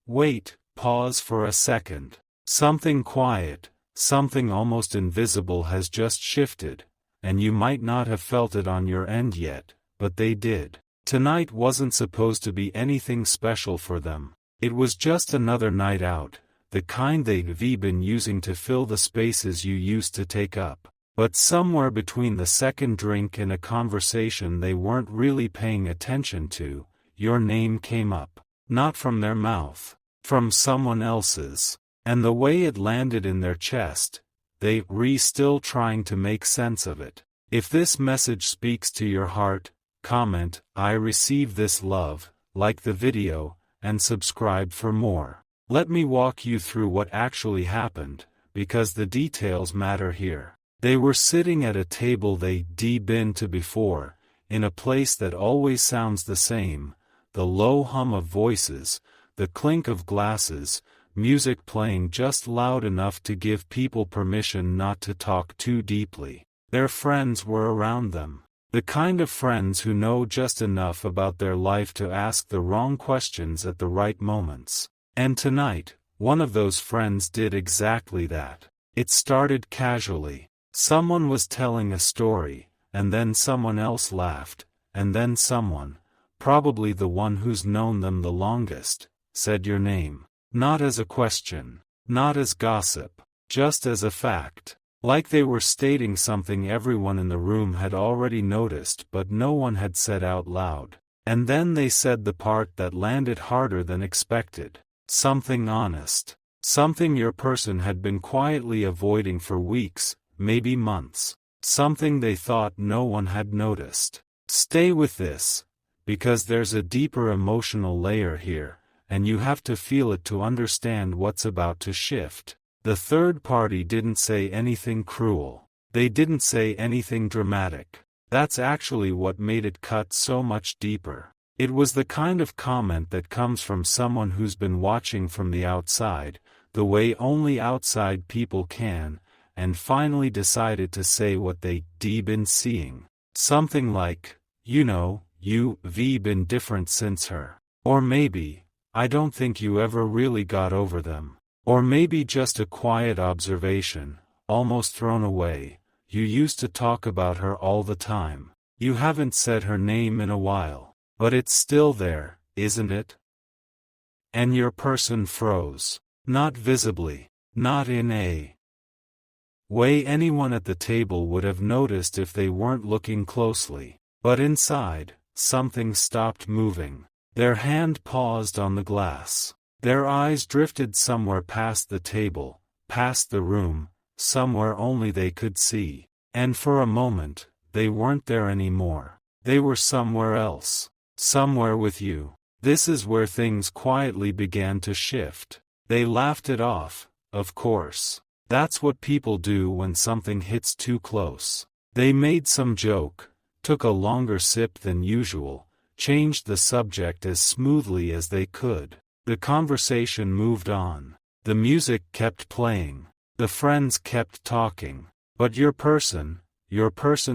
Wait, pause for a second. Something quiet, something almost invisible has just shifted, and you might not have felt it on your end yet, but they did. Tonight wasn't supposed to be anything special for them. It was just another night out, the kind they've been using to fill the spaces you used to take up. But somewhere between the second drink and a conversation they weren't really paying attention to, your name came up. Not from their mouth, from someone else's. And the way it landed in their chest, they were still trying to make sense of it. If this message speaks to your heart, comment, "I receive this love," like the video, and subscribe for more. Let me walk you through what actually happened, because the details matter here. They were sitting at a table they'd been to before, in a place that always sounds the same, the low hum of voices, the clink of glasses, music playing just loud enough to give people permission not to talk too deeply. Their friends were around them. The kind of friends who know just enough about their life to ask the wrong questions at the right moments. And tonight, one of those friends did exactly that. It started casually. Someone was telling a story, and then someone else laughed, and then someone, probably the one who's known them the longest, said your name. Not as a question, not as gossip, just as a fact. Like they were stating something everyone in the room had already noticed but no one had said out loud. And then they said the part that landed harder than expected. Something honest. Something your person had been quietly avoiding for weeks, maybe months. Something they thought no one had noticed. Stay with this, because there's a deeper emotional layer here, and you have to feel it to understand what's about to shift. The third party didn't say anything cruel. They didn't say anything dramatic. That's actually what made it cut so much deeper. It was the kind of comment that comes from someone who's been watching from the outside, the way only outside people can, and finally decided to say what they'd been seeing. Something like, you've been different since her. Or maybe, "I don't think you ever really got over them." Or maybe just a quiet observation, almost thrown away, "You used to talk about her all the time. You haven't said her name in a while. But it's still there, isn't it?" And your person froze. Not visibly, not in a way anyone at the table would have noticed if they weren't looking closely. But inside, something stopped moving. Their hand paused on the glass. Their eyes drifted somewhere past the table, past the room, somewhere only they could see. And for a moment, they weren't there anymore. They were somewhere else. Somewhere with you. This is where things quietly began to shift. They laughed it off, of course. That's what people do when something hits too close. They made some joke, took a longer sip than usual, changed the subject as smoothly as they could. The conversation moved on. The music kept playing. The friends kept talking. But your person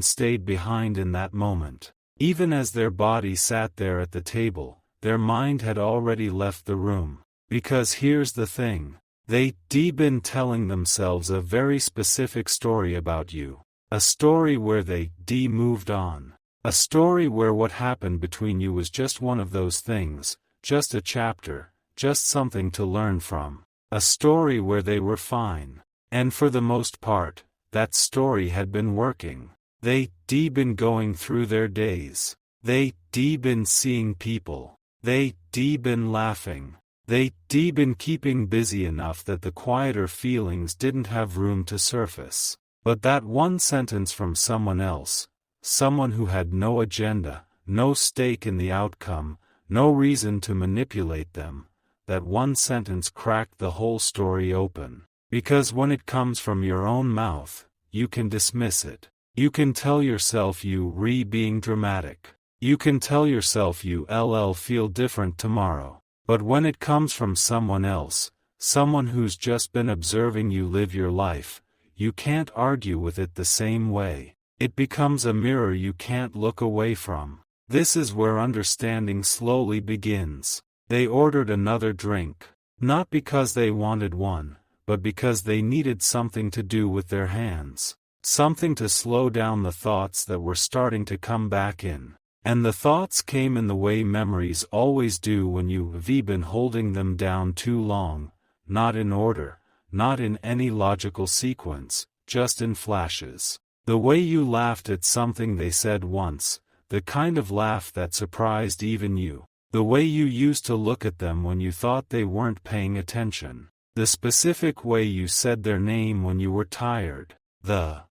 stayed behind in that moment. Even as their body sat there at the table, their mind had already left the room. Because here's the thing. They'd been telling themselves a very specific story about you. A story where they moved on. A story where what happened between you was just one of those things, just a chapter, just something to learn from. A story where they were fine. And for the most part, that story had been working. They'd been going through their days. They'd been seeing people. They'd been laughing. They'd been keeping busy enough that the quieter feelings didn't have room to surface. But that one sentence from someone else, someone who had no agenda, no stake in the outcome, no reason to manipulate them, that one sentence cracked the whole story open. Because when it comes from your own mouth, you can dismiss it. You can tell yourself being dramatic. You can tell yourself you'll feel different tomorrow. But when it comes from someone else, someone who's just been observing you live your life, you can't argue with it the same way. It becomes a mirror you can't look away from. This is where understanding slowly begins. They ordered another drink. Not because they wanted one, but because they needed something to do with their hands. Something to slow down the thoughts that were starting to come back in. And the thoughts came in the way memories always do when you've been holding them down too long, not in order, not in any logical sequence, just in flashes. The way you laughed at something they said once, the kind of laugh that surprised even you. The way you used to look at them when you thought they weren't paying attention. The specific way you said their name when you were tired. The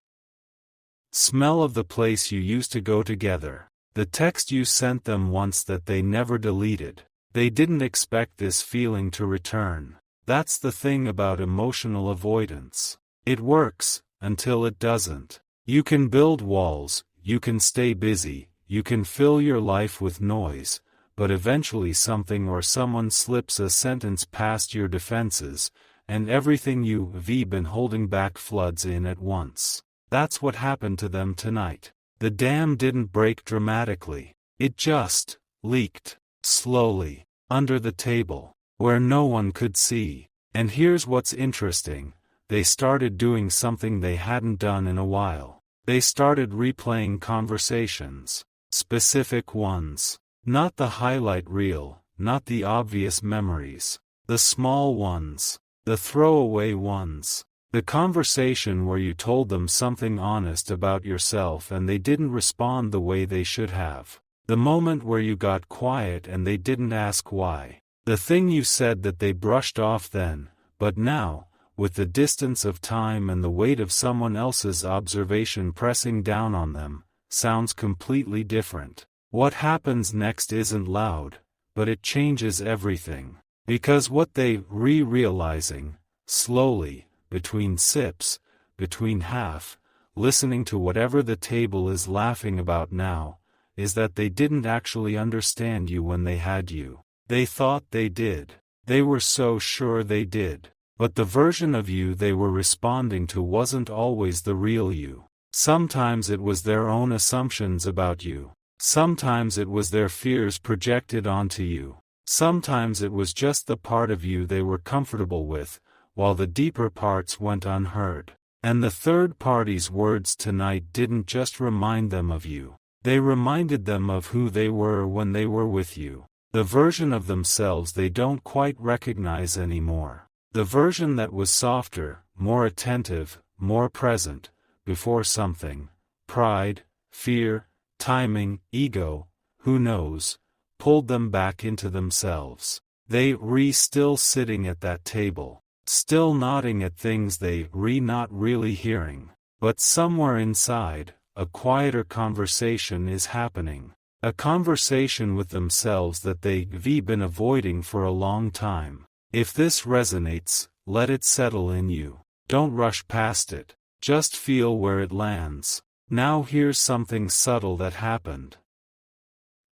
smell of the place you used to go together. The text you sent them once that they never deleted. They didn't expect this feeling to return. That's the thing about emotional avoidance. It works, until it doesn't. You can build walls, you can stay busy, you can fill your life with noise, but eventually something or someone slips a sentence past your defenses, and everything you've been holding back floods in at once. That's what happened to them tonight. The dam didn't break dramatically. It just leaked, slowly, under the table, where no one could see. And here's what's interesting. They started doing something they hadn't done in a while. They started replaying conversations. Specific ones. Not the highlight reel, not the obvious memories. The small ones. The throwaway ones. The conversation where you told them something honest about yourself and they didn't respond the way they should have. The moment where you got quiet and they didn't ask why. The thing you said that they brushed off then, but now, with the distance of time and the weight of someone else's observation pressing down on them, sounds completely different. What happens next isn't loud, but it changes everything. Because what they realizing, slowly, between sips, between half, listening to whatever the table is laughing about now, is that they didn't actually understand you when they had you. They thought they did. They were so sure they did. But the version of you they were responding to wasn't always the real you. Sometimes it was their own assumptions about you. Sometimes it was their fears projected onto you. Sometimes it was just the part of you they were comfortable with, while the deeper parts went unheard. And the third party's words tonight didn't just remind them of you. They reminded them of who they were when they were with you. The version of themselves they don't quite recognize anymore. The version that was softer, more attentive, more present, before something, pride, fear, timing, ego, who knows, pulled them back into themselves. They still sitting at that table. Still nodding at things they not really hearing. But somewhere inside, a quieter conversation is happening. A conversation with themselves that they've been avoiding for a long time. If this resonates, let it settle in you. Don't rush past it. Just feel where it lands. Now here's something subtle that happened.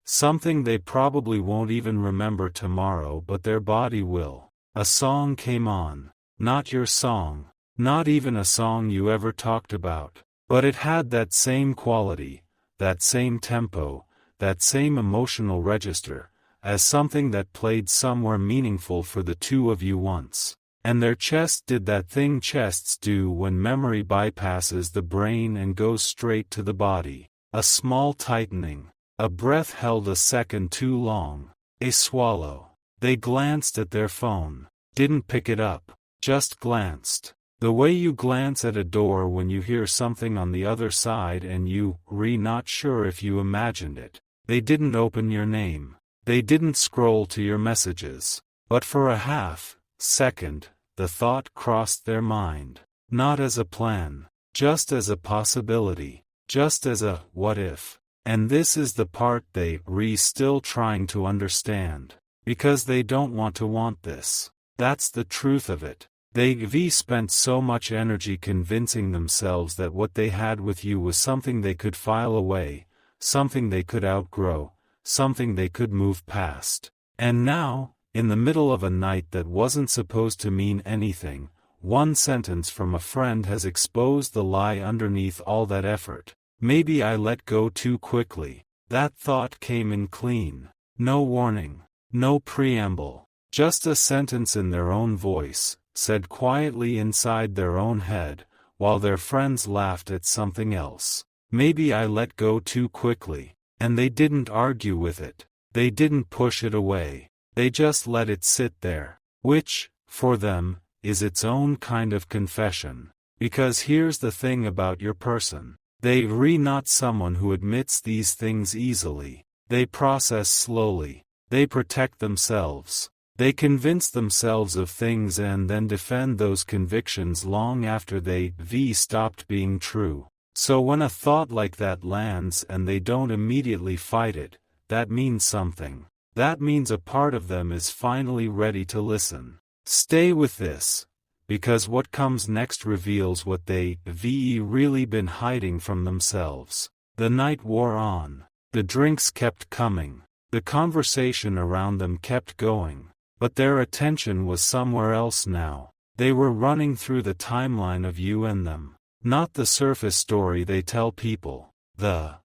Something they probably won't even remember tomorrow, but their body will. A song came on. Not your song. Not even a song you ever talked about. But it had that same quality, that same tempo, that same emotional register, as something that played somewhere meaningful for the two of you once. And their chest did that thing chests do when memory bypasses the brain and goes straight to the body. A small tightening. A breath held a second too long. A swallow. They glanced at their phone. Didn't pick it up. Just glanced. The way you glance at a door when you hear something on the other side and you not sure if you imagined it. They didn't open your name. They didn't scroll to your messages. But for a half-second, the thought crossed their mind. Not as a plan. Just as a possibility. Just as a what if. And this is the part they still trying to understand. Because they don't want to want this. That's the truth of it. They've spent so much energy convincing themselves that what they had with you was something they could file away, something they could outgrow, something they could move past. And now, in the middle of a night that wasn't supposed to mean anything, one sentence from a friend has exposed the lie underneath all that effort. Maybe I let go too quickly. That thought came in clean. No warning. No preamble. Just a sentence in their own voice, said quietly inside their own head, while their friends laughed at something else. Maybe I let go too quickly. And they didn't argue with it. They didn't push it away. They just let it sit there. Which, for them, is its own kind of confession. Because here's the thing about your person. They're not someone who admits these things easily. They process slowly. They protect themselves. They convince themselves of things and then defend those convictions long after they stopped being true. So when a thought like that lands and they don't immediately fight it, that means something. That means a part of them is finally ready to listen. Stay with this, because what comes next reveals what they really been hiding from themselves. The night wore on. The drinks kept coming. The conversation around them kept going. But their attention was somewhere else now. They were running through the timeline of you and them. Not the surface story they tell people. The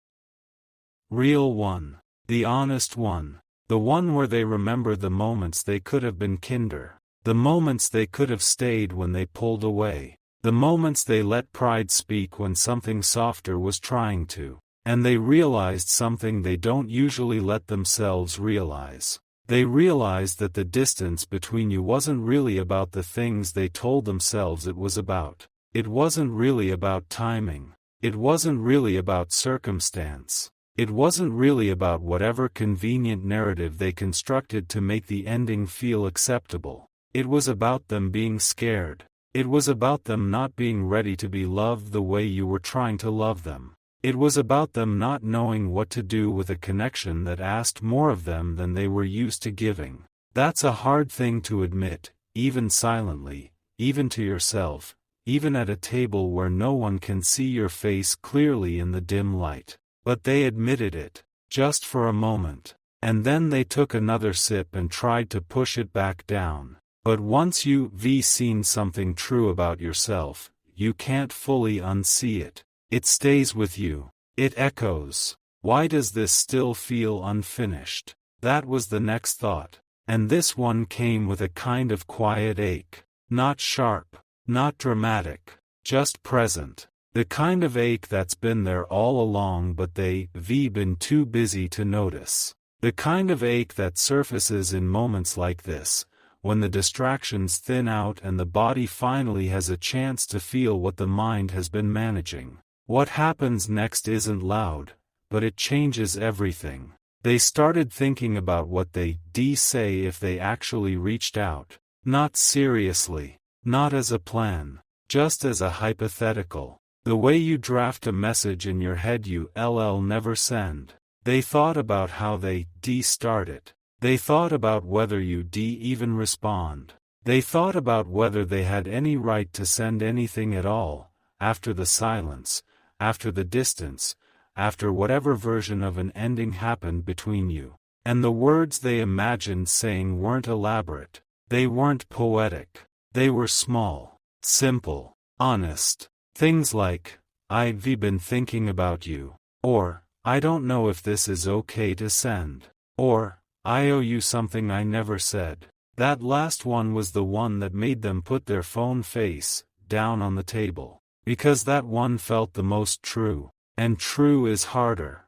real one. The honest one. The one where they remember the moments they could have been kinder. The moments they could have stayed when they pulled away. The moments they let pride speak when something softer was trying to. And they realized something they don't usually let themselves realize. They realized that the distance between you wasn't really about the things they told themselves it was about. It wasn't really about timing. It wasn't really about circumstance. It wasn't really about whatever convenient narrative they constructed to make the ending feel acceptable. It was about them being scared. It was about them not being ready to be loved the way you were trying to love them. It was about them not knowing what to do with a connection that asked more of them than they were used to giving. That's a hard thing to admit, even silently, even to yourself. Even at a table where no one can see your face clearly in the dim light. But they admitted it, just for a moment. And then they took another sip and tried to push it back down. But once you've seen something true about yourself, you can't fully unsee it. It stays with you. It echoes. Why does this still feel unfinished? That was the next thought. And this one came with a kind of quiet ache. Not sharp. Not dramatic, just present. The kind of ache that's been there all along but they've been too busy to notice. The kind of ache that surfaces in moments like this, when the distractions thin out and the body finally has a chance to feel what the mind has been managing. What happens next isn't loud, but it changes everything. They started thinking about what they'd say if they actually reached out. Not seriously. Not as a plan, just as a hypothetical. The way you draft a message in your head you never send. They thought about how they start it. They thought about whether you even respond. They thought about whether they had any right to send anything at all, after the silence, after the distance, after whatever version of an ending happened between you. And the words they imagined saying weren't elaborate. They weren't poetic. They were small, simple, honest. Things like, I've been thinking about you. Or, I don't know if this is okay to send. Or, I owe you something I never said. That last one was the one that made them put their phone face down on the table. Because that one felt the most true. And true is harder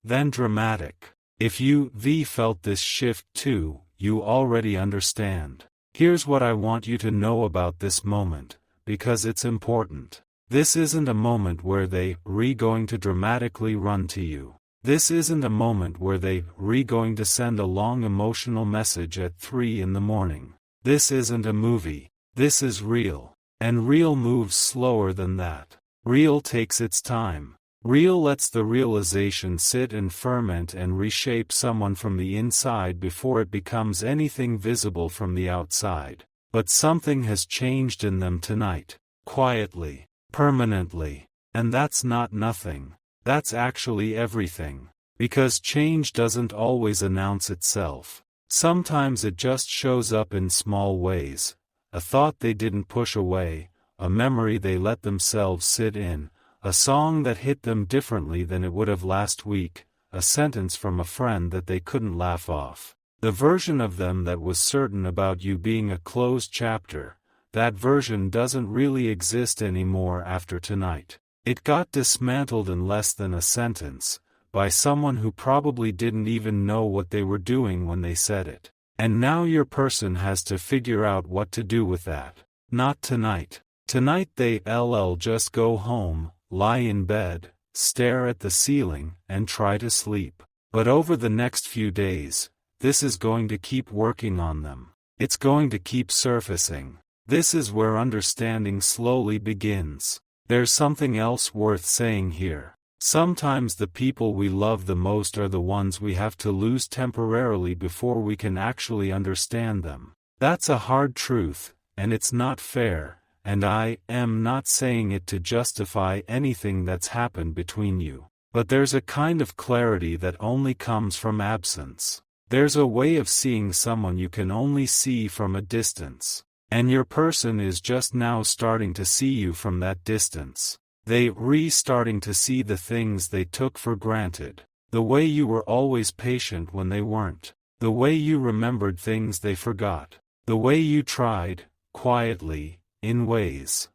than dramatic. If you felt this shift too, you already understand. Here's what I want you to know about this moment, because it's important. This isn't a moment where they're going to dramatically run to you. This isn't a moment where they're going to send a long emotional message at 3 in the morning. This isn't a movie. This is real. And real moves slower than that. Real takes its time. Real lets the realization sit and ferment and reshape someone from the inside before it becomes anything visible from the outside. But something has changed in them tonight. Quietly. Permanently. And that's not nothing. That's actually everything. Because change doesn't always announce itself. Sometimes it just shows up in small ways. A thought they didn't push away, a memory they let themselves sit in, a song that hit them differently than it would have last week, a sentence from a friend that they couldn't laugh off. The version of them that was certain about you being a closed chapter, that version doesn't really exist anymore after tonight. It got dismantled in less than a sentence, by someone who probably didn't even know what they were doing when they said it. And now your person has to figure out what to do with that. Not tonight. Tonight they'll just go home, lie in bed, stare at the ceiling, and try to sleep. But over the next few days, this is going to keep working on them. It's going to keep surfacing. This is where understanding slowly begins. There's something else worth saying here. Sometimes the people we love the most are the ones we have to lose temporarily before we can actually understand them. That's a hard truth, and it's not fair, and I am not saying it to justify anything that's happened between you. But there's a kind of clarity that only comes from absence. There's a way of seeing someone you can only see from a distance. And your person is just now starting to see you from that distance. They're starting to see the things they took for granted. The way you were always patient when they weren't. The way you remembered things they forgot. The way you tried, quietly, in ways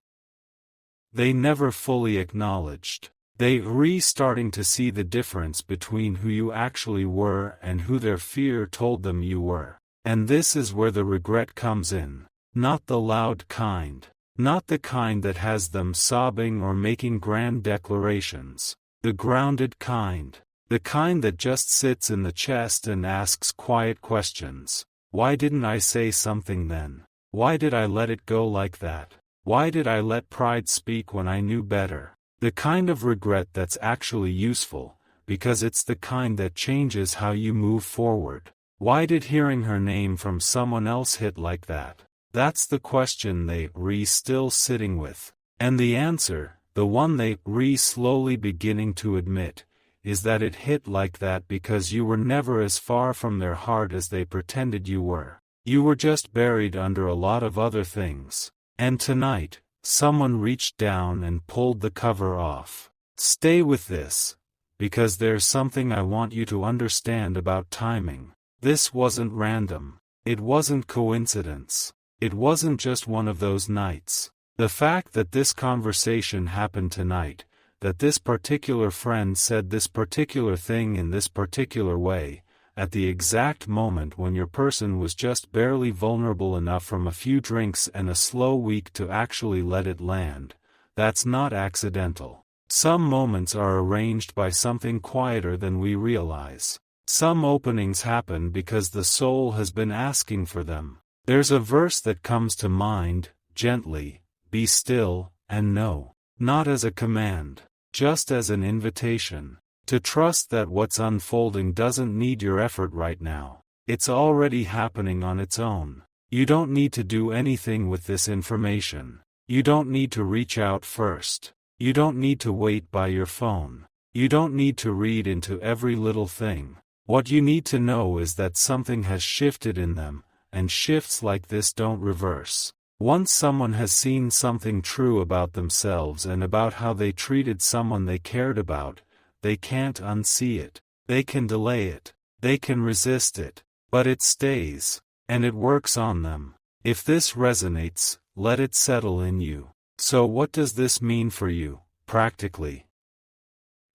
they never fully acknowledged. They're starting to see the difference between who you actually were and who their fear told them you were. And this is where the regret comes in. Not the loud kind. Not the kind that has them sobbing or making grand declarations. The grounded kind. The kind that just sits in the chest and asks quiet questions. Why didn't I say something then? Why did I let it go like that? Why did I let pride speak when I knew better? The kind of regret that's actually useful, because it's the kind that changes how you move forward. Why did hearing her name from someone else hit like that? That's the question they're still sitting with. And the answer, the one they're slowly beginning to admit, is that it hit like that because you were never as far from their heart as they pretended you were. You were just buried under a lot of other things. And tonight, someone reached down and pulled the cover off. Stay with this, because there's something I want you to understand about timing. This wasn't random. It wasn't coincidence. It wasn't just one of those nights. The fact that this conversation happened tonight, that this particular friend said this particular thing in this particular way, at the exact moment when your person was just barely vulnerable enough from a few drinks and a slow week to actually let it land, that's not accidental. Some moments are arranged by something quieter than we realize. Some openings happen because the soul has been asking for them. There's a verse that comes to mind, gently, be still, and know. Not as a command, just as an invitation. To trust that what's unfolding doesn't need your effort right now. It's already happening on its own. You don't need to do anything with this information. You don't need to reach out first. You don't need to wait by your phone. You don't need to read into every little thing. What you need to know is that something has shifted in them, and shifts like this don't reverse. Once someone has seen something true about themselves and about how they treated someone they cared about, they can't unsee it. They can delay it. They can resist it. But it stays. And it works on them. If this resonates, let it settle in you. So what does this mean for you, practically?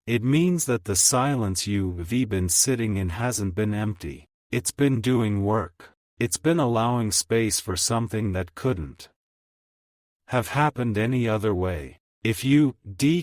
It means that the silence you've been sitting in hasn't been empty. It's been doing work. It's been allowing space for something that couldn't have happened any other way. If you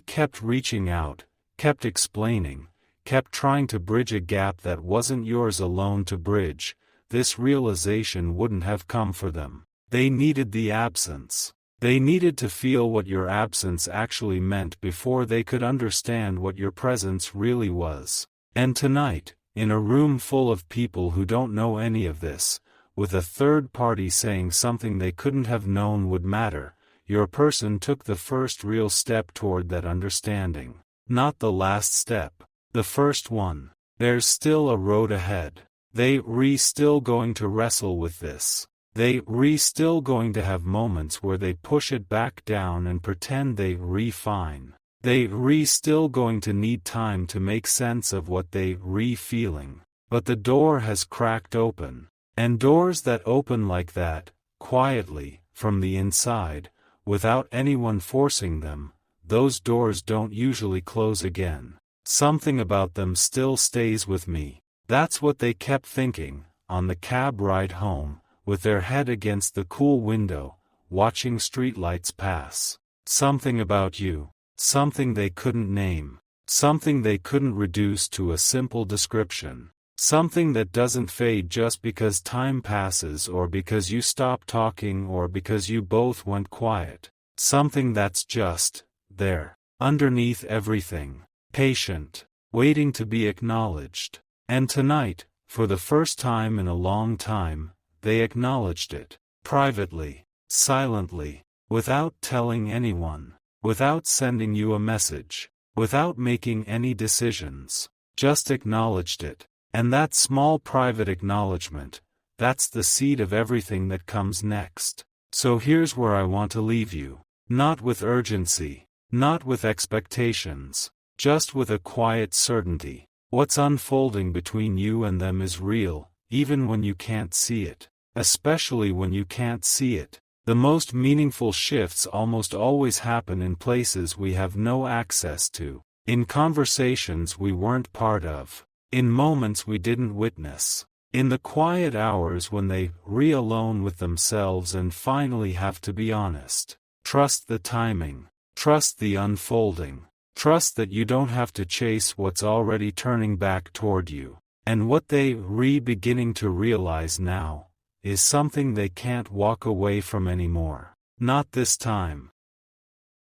kept reaching out, kept explaining, kept trying to bridge a gap that wasn't yours alone to bridge, this realization wouldn't have come for them. They needed the absence. They needed to feel what your absence actually meant before they could understand what your presence really was. And tonight, in a room full of people who don't know any of this, with a third party saying something they couldn't have known would matter, your person took the first real step toward that understanding. Not the last step. The first one. There's still a road ahead. They're still going to wrestle with this. They're still going to have moments where they push it back down and pretend they're fine. They're still going to need time to make sense of what they're feeling. But the door has cracked open. And doors that open like that, quietly, from the inside, without anyone forcing them, those doors don't usually close again. Something about them still stays with me. That's what they kept thinking, on the cab ride home, with their head against the cool window, watching streetlights pass. Something about you. Something they couldn't name. Something they couldn't reduce to a simple description. Something that doesn't fade just because time passes or because you stop talking or because you both went quiet. Something that's just there, underneath everything, patient, waiting to be acknowledged. And tonight, for the first time in a long time, they acknowledged it, privately, silently, without telling anyone, without sending you a message, without making any decisions, just acknowledged it. And that small private acknowledgement, that's the seed of everything that comes next. So here's where I want to leave you. Not with urgency, not with expectations, just with a quiet certainty. What's unfolding between you and them is real, even when you can't see it. Especially when you can't see it. The most meaningful shifts almost always happen in places we have no access to, in conversations we weren't part of, in moments we didn't witness, in the quiet hours when they re-alone with themselves and finally have to be honest. Trust the timing. Trust the unfolding. Trust that you don't have to chase what's already turning back toward you. And what they beginning to realize now is something they can't walk away from anymore. Not this time.